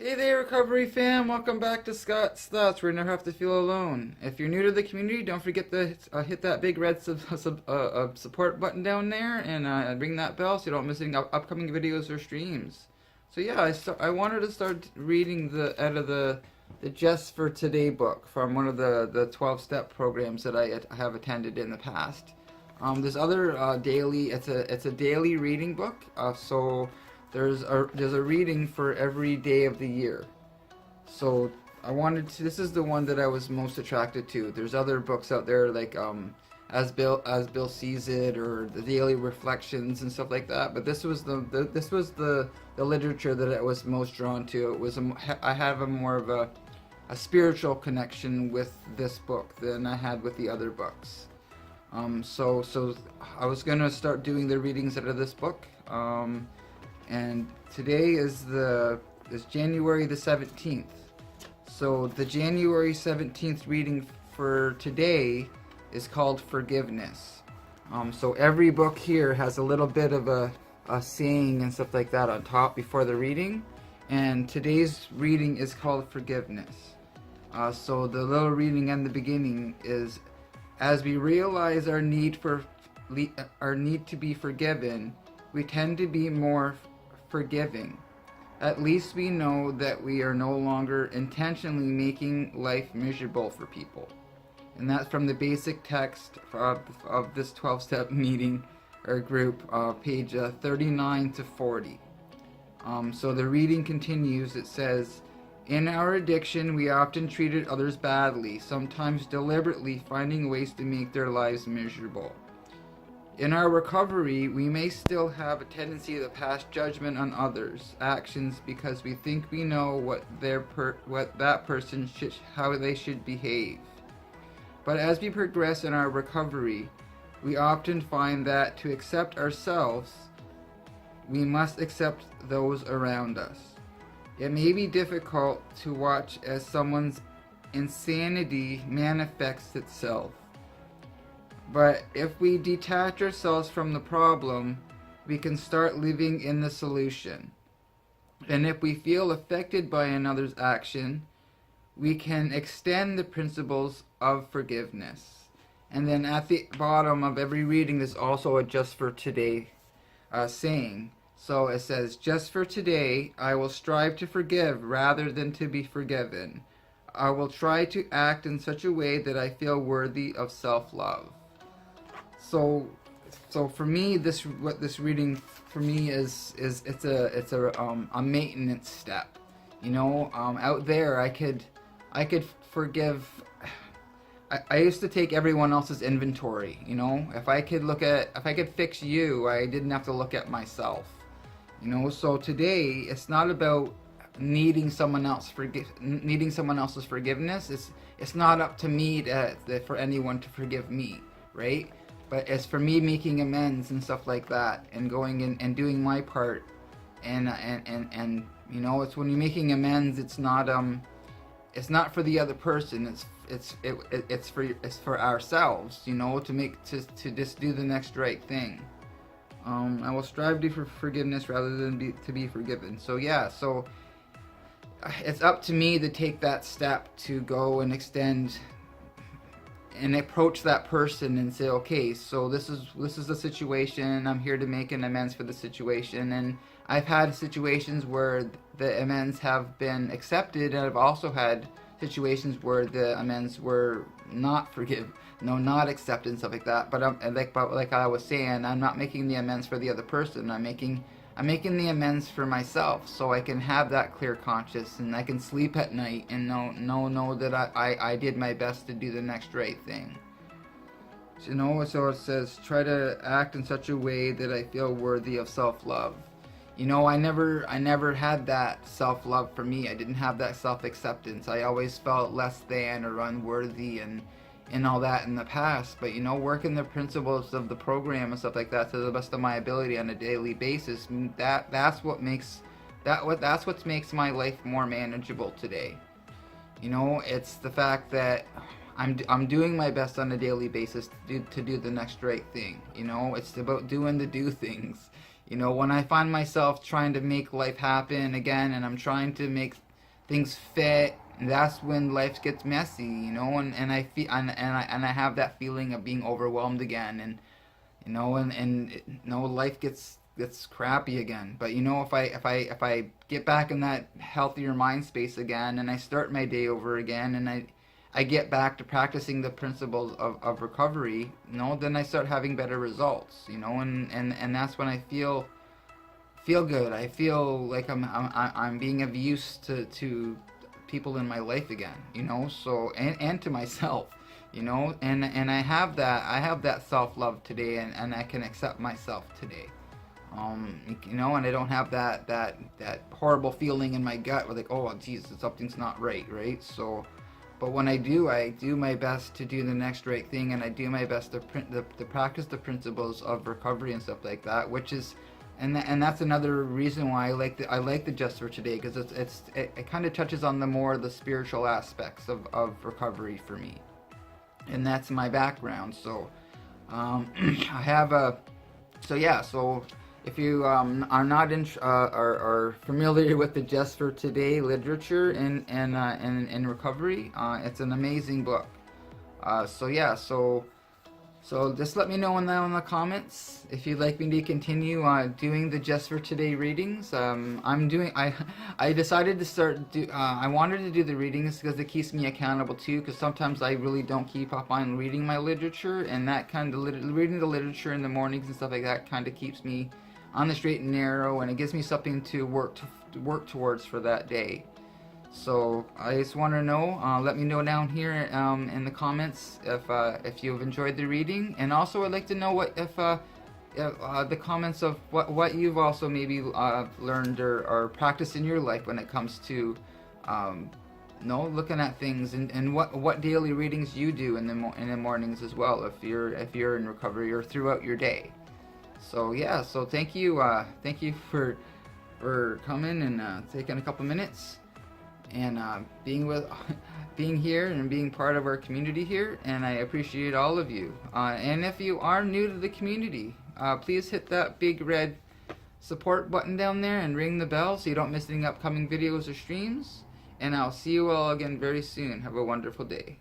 Hey there, Recovery fam. Welcome back to Scott's Thoughts, where you never have to feel alone. If you're new to the community, don't forget to hit that big red support button down there and ring that bell so you don't miss any upcoming videos or streams. So yeah, I wanted to start reading out of the Just for Today book from one of the 12-step programs that I have attended in the past. There's other daily. It's a daily reading book. So there's a reading for every day of the year. So I wanted to. This is the one that I was most attracted to. There's other books out there like as Bill Sees It, or the Daily Reflections and stuff like that. But this was the literature that I was most drawn to. I have a more of a spiritual connection with this book than I had with the other books. So I was gonna start doing the readings out of this book. And today is January the 17th. So the January 17th reading for today is called Forgiveness. So every book here has a little bit of a saying and stuff like that on top before the reading. And today's reading is called Forgiveness. So the little reading in the beginning is, as we realize our need to be forgiven, we tend to be more forgiving. At least we know that we are no longer intentionally making life miserable for people. And that's from the basic text of this 12-step meeting or group, page 39 to 40. So the reading continues. It says, in our addiction, we often treated others badly, sometimes deliberately finding ways to make their lives miserable. In our recovery, we may still have a tendency to pass judgment on others' actions because we think we know what that person how they should behave. But as we progress in our recovery, we often find that to accept ourselves, we must accept those around us. It may be difficult to watch as someone's insanity manifests itself. But if we detach ourselves from the problem, we can start living in the solution. And if we feel affected by another's action, we can extend the principles of forgiveness. And then at the bottom of every reading, there's also a just for today saying. So it says, just for today, I will strive to forgive rather than to be forgiven. I will try to act in such a way that I feel worthy of self-love. So for me, what this reading for me is it's a maintenance step. You know, out there I could forgive. I used to take everyone else's inventory. You know, if I could fix you, I didn't have to look at myself. You know, so today it's not about needing someone else's forgiveness. It's not up to me for anyone to forgive me, right? But it's for me making amends and stuff like that, and going in and doing my part, and you know, it's when you're making amends, it's not for the other person. It's for ourselves, you know, to just do the next right thing. I will strive to for forgiveness rather than to be forgiven. So yeah, so it's up to me to take that step to go and extend and approach that person and say, okay, so this is the situation. I'm here to make an amends for the situation. And I've had situations where the amends have been accepted, and I've also had situations where the amends were not accepted and stuff like that. But like I was saying, I'm not making the amends for the other person. I'm making the amends for myself, so I can have that clear conscience, and I can sleep at night and know that I did my best to do the next right thing. So, you know, so it says, try to act in such a way that I feel worthy of self-love. You know, I never had that self-love for me. I didn't have that self-acceptance. I always felt less than or unworthy and all that in the past. But, you know, working the principles of the program and stuff like that to the best of my ability on a daily basis, that's what makes my life more manageable today. You know, it's the fact that I'm doing my best on a daily basis to do the next right thing. You know, it's about doing the do things. You know, when I find myself trying to make life happen again, and I'm trying to make things fit. And that's when life gets messy, you know, and I feel and I have that feeling of being overwhelmed again, and you know, and you know, life gets crappy again. But you know, if I get back in that healthier mind space again, and I start my day over again, and I get back to practicing the principles of recovery, you know, then I start having better results, you know, and that's when I feel good. I feel like I'm being of use to people in my life again, you know. So and to myself, you know, and I have that self love today, and I can accept myself today. You know, and I don't have that horrible feeling in my gut where like, oh, geez, something's not right, right? So, but when I do my best to do the next right thing, and I do my best to practice the principles of recovery and stuff like that, which is, and that's another reason why I like the Just for Today, because it kind of touches on the spiritual aspects of recovery for me, and that's my background. So, I have a, so yeah, so if you are not are familiar with the Just for Today literature in recovery, it's an amazing book. So yeah, so just let me know in the comments if you'd like me to continue doing the Just for Today readings. I decided to I wanted to do the readings because it keeps me accountable too, because sometimes I really don't keep up on reading my literature, and that kind of reading the literature in the mornings and stuff like that kind of keeps me on the straight and narrow, and it gives me something to work towards for that day. So I just want to know, let me know down here in the comments if you've enjoyed the reading, and also I'd like to know what if the comments of what you've also maybe learned or practiced in your life when it comes to looking at things, and what daily readings you do in the mornings as well, if you're in recovery or throughout your day. So yeah, so thank you for coming and taking a couple minutes and being here and being part of our community here, and I appreciate all of you. And if you are new to the community, please hit that big red support button down there and ring the bell so you don't miss any upcoming videos or streams. And I'll see you all again very soon. Have a wonderful day.